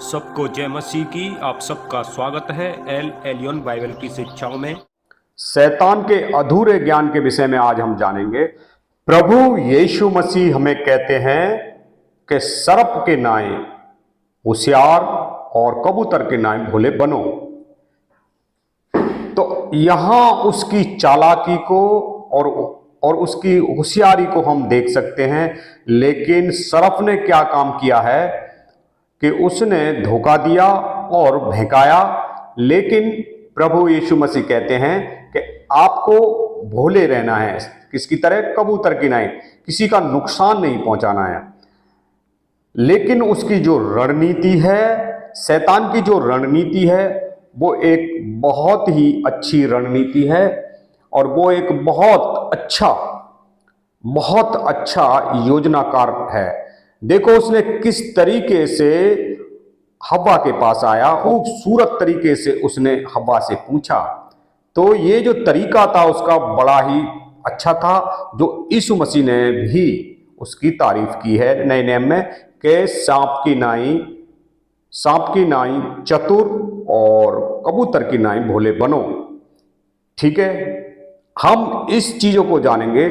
सबको जय मसीह की। आप सबका स्वागत है एल एलियन बाइबल की शिक्षाओं में। शैतान के अधूरे ज्ञान के विषय में आज हम जानेंगे। प्रभु यीशु मसीह हमें कहते हैं कि सर्प के नाई होशियार और कबूतर के नाई भोले बनो। तो यहां उसकी चालाकी को और उसकी होशियारी को हम देख सकते हैं। लेकिन सर्प ने क्या काम किया है कि उसने धोखा दिया और बहकाया। लेकिन प्रभु यीशु मसीह कहते हैं कि आपको भोले रहना है, किसकी तरह, कबूतर की नहीं, किसी का नुकसान नहीं पहुंचाना है। लेकिन उसकी जो रणनीति है, शैतान की जो रणनीति है, वो एक बहुत ही अच्छी रणनीति है और वो एक बहुत अच्छा योजनाकार है। देखो उसने किस तरीके से हव्वा के पास आया, खूबसूरत तरीके से उसने हव्वा से पूछा। तो ये जो तरीका था उसका बड़ा ही अच्छा था, जो यीशु मसीह ने भी उसकी तारीफ की है नए नियम में कि सांप की नाई चतुर और कबूतर की नाई भोले बनो। ठीक है, हम इस चीजों को जानेंगे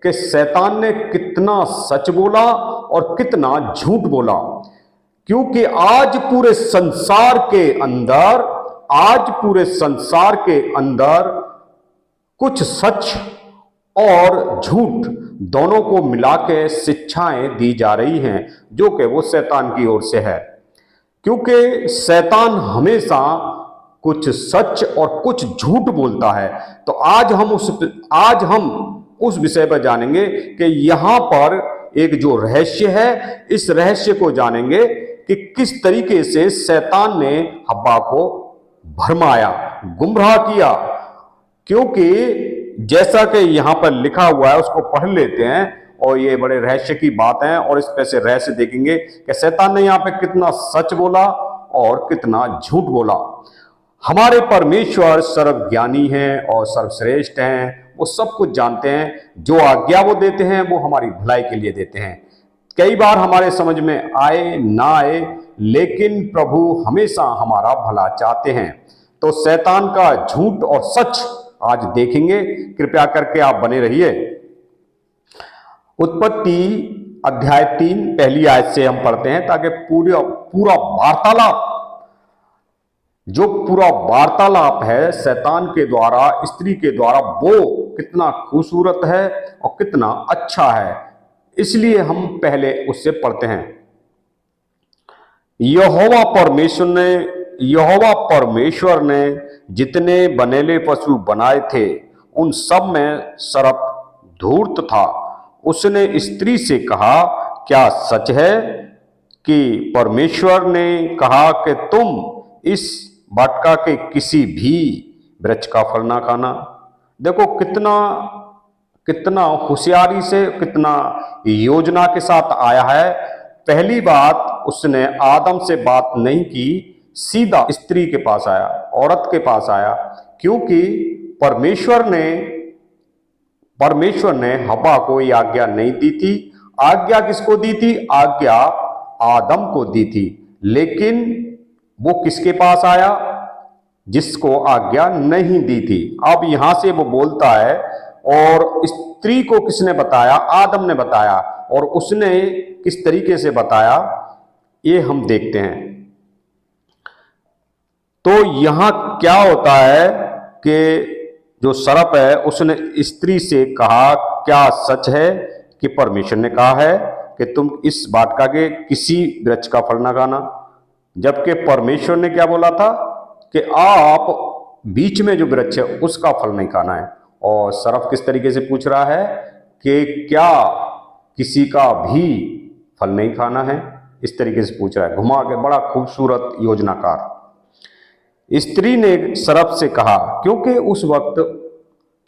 कि शैतान ने कितना सच बोला और कितना झूठ बोला। क्योंकि आज पूरे संसार के अंदर कुछ सच और झूठ दोनों को मिला के शिक्षाएं दी जा रही हैं, जो कि वो शैतान की ओर से है। क्योंकि शैतान हमेशा कुछ सच और कुछ झूठ बोलता है। तो आज हम उस विषय पर जानेंगे कि यहां पर एक जो रहस्य है, इस रहस्य को जानेंगे कि किस तरीके से शैतान ने हव्वा को भरमाया, गुमराह किया। क्योंकि जैसा कि यहां पर लिखा हुआ है, उसको पढ़ लेते हैं और ये बड़े रहस्य की बात है और इस पे से रहस्य देखेंगे कि शैतान ने यहां पे कितना सच बोला और कितना झूठ बोला। हमारे परमेश्वर सर्वज्ञानी हैं और सर्वश्रेष्ठ हैं, वो सब कुछ जानते हैं। जो आज्ञा वो देते हैं वो हमारी भलाई के लिए देते हैं। कई बार हमारे समझ में आए ना आए, लेकिन प्रभु हमेशा हमारा भला चाहते हैं। तो शैतान का झूठ और सच आज देखेंगे। कृपया करके आप बने रहिए। उत्पत्ति अध्याय 3 पहली आयत से हम पढ़ते हैं, ताकि पूरा वार्तालाप है शैतान के द्वारा, स्त्री के द्वारा, वो कितना खूबसूरत है और कितना अच्छा है। इसलिए हम पहले उससे पढ़ते हैं। यहोवा परमेश्वर ने जितने बनेले पशु बनाए थे, उन सब में सर्प धूर्त था। उसने स्त्री से कहा, क्या सच है कि परमेश्वर ने कहा कि तुम इस वाटिका के किसी भी वृक्ष का फल ना खाना? देखो कितना होशियारी से, कितना योजना के साथ आया है। पहली बात, उसने आदम से बात नहीं की, सीधा स्त्री के पास आया, औरत के पास आया। क्योंकि परमेश्वर ने हव्वा को ये आज्ञा नहीं दी थी। आज्ञा किसको दी थी? आज्ञा आदम को दी थी। लेकिन वो किसके पास आया? जिसको आज्ञा नहीं दी थी। अब यहां से वो बोलता है, और स्त्री को किसने बताया? आदम ने बताया। और उसने किस तरीके से बताया, ये हम देखते हैं। तो यहां क्या होता है कि जो सर्प है, उसने स्त्री से कहा, क्या सच है कि परमेश्वर ने कहा है कि तुम इस वाटिका के किसी वृक्ष का फल ना खाना? जबकि परमेश्वर ने क्या बोला था कि आप बीच में जो वृक्ष है उसका फल नहीं खाना है। और सर्प किस तरीके से पूछ रहा है कि क्या किसी का भी फल नहीं खाना है? इस तरीके से पूछ रहा है, घुमा के, बड़ा खूबसूरत योजनाकार। स्त्री ने सर्प से कहा, क्योंकि उस वक्त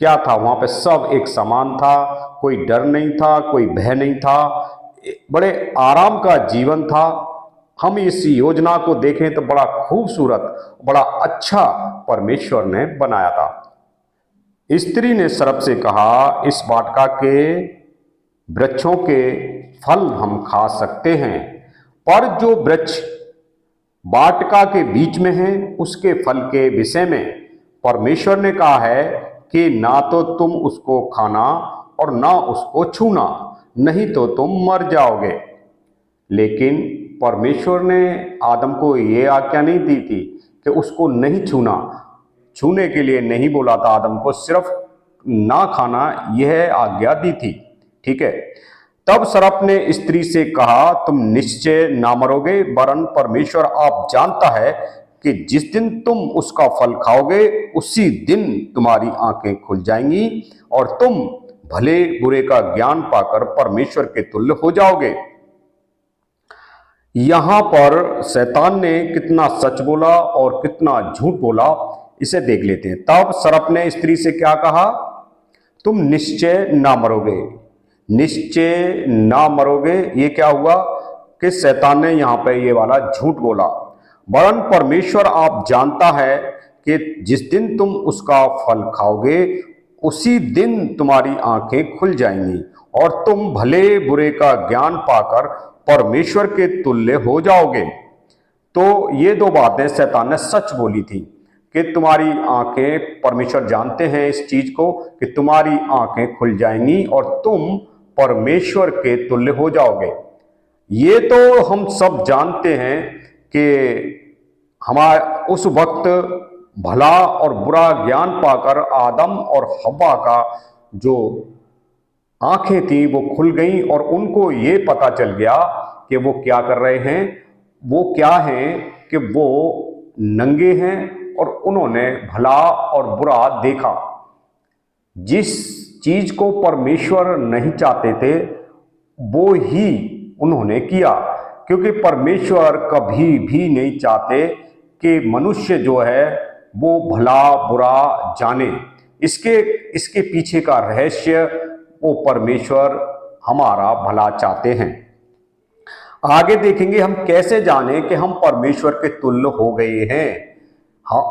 क्या था, वहां पे सब एक समान था, कोई डर नहीं था, कोई भय नहीं था, बड़े आराम का जीवन था। हम इस योजना को देखें तो बड़ा खूबसूरत, बड़ा अच्छा परमेश्वर ने बनाया था। स्त्री ने सर्प से कहा, इस वाटिका के वृक्षों के फल हम खा सकते हैं, पर जो वृक्ष वाटिका के बीच में है, उसके फल के विषय में परमेश्वर ने कहा है कि ना तो तुम उसको खाना और ना उसको छूना, नहीं तो तुम मर जाओगे। लेकिन परमेश्वर ने आदम को ये आज्ञा नहीं दी थी कि उसको नहीं छूना, छूने के लिए नहीं बोला था आदम को, सिर्फ ना खाना यह आज्ञा दी थी। ठीक है। तब सर्प ने स्त्री से कहा, तुम निश्चय ना मरोगे, वरन परमेश्वर आप जानता है कि जिस दिन तुम उसका फल खाओगे उसी दिन तुम्हारी आंखें खुल जाएंगी और तुम भले बुरे का ज्ञान पाकर परमेश्वर के तुल्य हो जाओगे। यहां पर शैतान ने कितना सच बोला और कितना झूठ बोला, इसे देख लेते हैं। तब सर्प ने स्त्री से क्या कहा, तुम निश्चय ना मरोगे। निश्चय ना मरोगे, ये क्या हुआ कि शैतान ने यहां पे ये वाला झूठ बोला। वरन परमेश्वर आप जानता है कि जिस दिन तुम उसका फल खाओगे उसी दिन तुम्हारी आंखें खुल जाएंगी और तुम भले बुरे का ज्ञान पाकर परमेश्वर के तुल्य हो जाओगे। तो ये दो बातें शैतान ने सच बोली थी कि तुम्हारी आंखें, परमेश्वर जानते हैं इस चीज को कि तुम्हारी आंखें खुल जाएंगी और तुम परमेश्वर के तुल्य हो जाओगे। ये तो हम सब जानते हैं कि हमारे उस वक्त भला और बुरा ज्ञान पाकर आदम और हव्वा का जो आंखें थी वो खुल गई और उनको ये पता चल गया कि वो क्या कर रहे हैं। वो क्या है कि वो नंगे हैं और उन्होंने भला और बुरा देखा। जिस चीज को परमेश्वर नहीं चाहते थे वो ही उन्होंने किया, क्योंकि परमेश्वर कभी भी नहीं चाहते कि मनुष्य जो है वो भला बुरा जाने। इसके पीछे का रहस्य वो परमेश्वर हमारा भला चाहते हैं। आगे देखेंगे हम कैसे जाने कि हम परमेश्वर के तुल्य हो गए हैं। हाँ,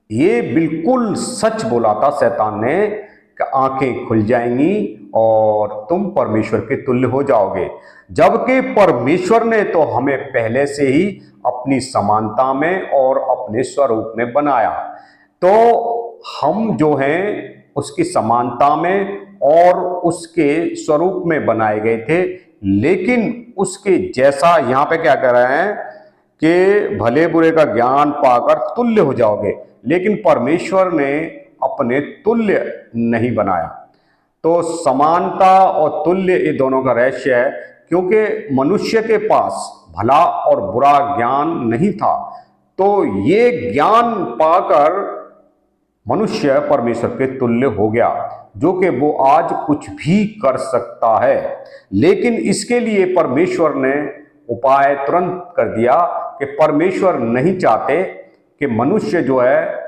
ये बिल्कुल सच बोला था शैतान ने कि आंखें खुल जाएंगी और तुम परमेश्वर के तुल्य हो जाओगे। जबकि परमेश्वर ने तो हमें पहले से ही अपनी समानता में और अपने स्वरूप में बनाया, तो हम जो हैं उसकी समानता में और उसके स्वरूप में बनाए गए थे। लेकिन उसके जैसा यहाँ पे क्या कह रहे हैं कि भले बुरे का ज्ञान पाकर तुल्य हो जाओगे, लेकिन परमेश्वर ने अपने तुल्य नहीं बनाया। तो समानता और तुल्य ये दोनों का रहस्य है, क्योंकि मनुष्य के पास भला और बुरा ज्ञान नहीं था, तो ये ज्ञान पाकर मनुष्य परमेश्वर के तुल्य हो गया, जो कि वो आज कुछ भी कर सकता है। लेकिन इसके लिए परमेश्वर ने उपाय तुरंत कर दिया कि परमेश्वर नहीं चाहते कि मनुष्य जो है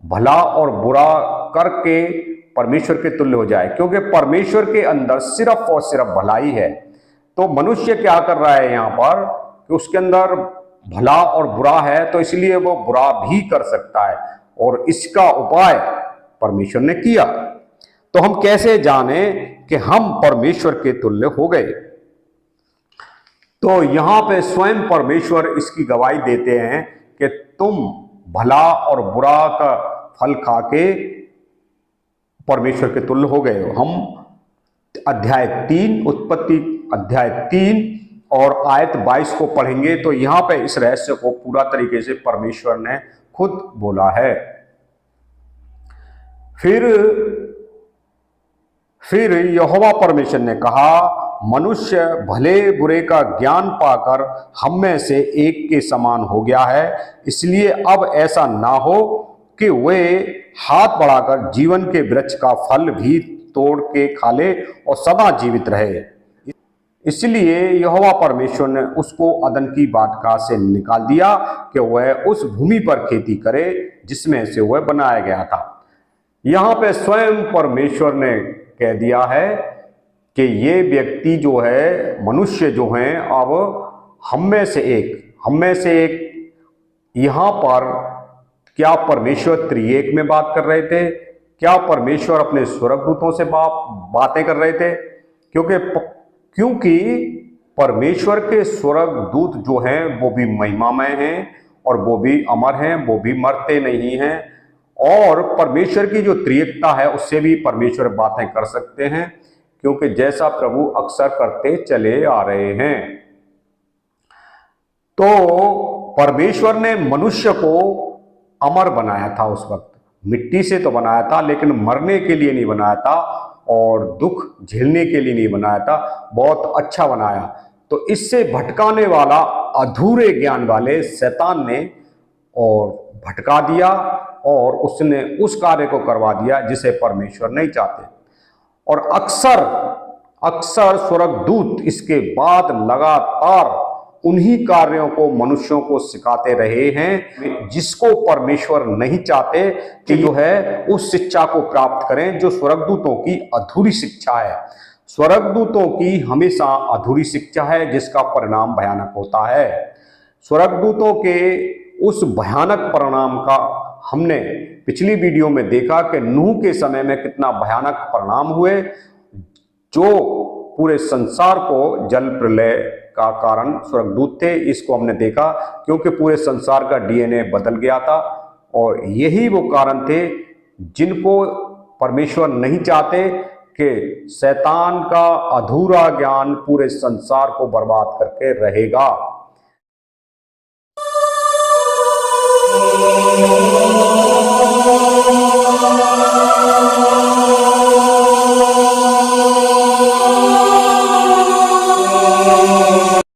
भला और बुरा करके परमेश्वर के तुल्य हो जाए, क्योंकि परमेश्वर के अंदर सिर्फ और सिर्फ भलाई है। तो मनुष्य क्या कर रहा है यहाँ पर कि उसके अंदर भला और बुरा है, तो इसलिए वो बुरा भी कर सकता है, और इसका उपाय परमेश्वर ने किया। तो हम कैसे जाने कि हम परमेश्वर के तुल्य हो गए? तो यहां पे स्वयं परमेश्वर इसकी गवाही देते हैं कि तुम भला और बुरा का फल खा के परमेश्वर के तुल्य हो गए हो। हम अध्याय 3, उत्पत्ति अध्याय 3 और आयत 22 को पढ़ेंगे, तो यहां पे इस रहस्य को पूरा तरीके से परमेश्वर ने खुद बोला है। फिर यहोवा परमेश्वर ने कहा, मनुष्य भले बुरे का ज्ञान पाकर हम में से एक के समान हो गया है, इसलिए अब ऐसा ना हो कि वे हाथ बढ़ाकर जीवन के वृक्ष का फल भी तोड़ के खा ले और सदा जीवित रहे। इसलिए यहोवा परमेश्वर ने उसको अदन की वाटिका से निकाल दिया कि वह उस भूमि पर खेती करे जिसमें से वह बनाया गया था। यहाँ पे स्वयं परमेश्वर ने कह दिया है कि ये व्यक्ति जो है, मनुष्य जो हैं, अब हम में से एक यहाँ पर क्या परमेश्वर त्रिएक में बात कर रहे थे? क्या परमेश्वर अपने स्वर्गदूतों से बातें कर रहे थे? क्योंकि परमेश्वर के स्वर्ग दूत जो हैं वो भी महिमामय हैं और वो भी अमर हैं, वो भी मरते नहीं हैं, और परमेश्वर की जो त्रिएकता है उससे भी परमेश्वर बातें कर सकते हैं, क्योंकि जैसा प्रभु अक्सर करते चले आ रहे हैं। तो परमेश्वर ने मनुष्य को अमर बनाया था, उस वक्त मिट्टी से तो बनाया था, लेकिन मरने के लिए नहीं बनाया था और दुख झेलने के लिए नहीं बनाया था, बहुत अच्छा बनाया। तो इससे भटकाने वाला अधूरे ज्ञान वाले शैतान ने और भटका दिया और उसने उस कार्य को करवा दिया जिसे परमेश्वर नहीं चाहते। और अक्सर स्वर्गदूत इसके बाद लगातार उन्हीं कार्यों को मनुष्यों को सिखाते रहे हैं जिसको परमेश्वर नहीं चाहते कि जो है उस शिक्षा को प्राप्त करें जो स्वर्गदूतों की अधूरी शिक्षा है। स्वर्गदूतों की हमेशा अधूरी शिक्षा है जिसका परिणाम भयानक होता है। स्वर्गदूतों के उस भयानक परिणाम का हमने पिछली वीडियो में देखा कि नूह के समय में कितना भयानक परिणाम हुए, जो पूरे संसार को जल प्रलय का कारण स्वर्गदूत थे। इसको हमने देखा क्योंकि पूरे संसार का डीएनए बदल गया था, और यही वो कारण थे जिनको परमेश्वर नहीं चाहते कि शैतान का अधूरा ज्ञान पूरे संसार को बर्बाद करके रहेगा।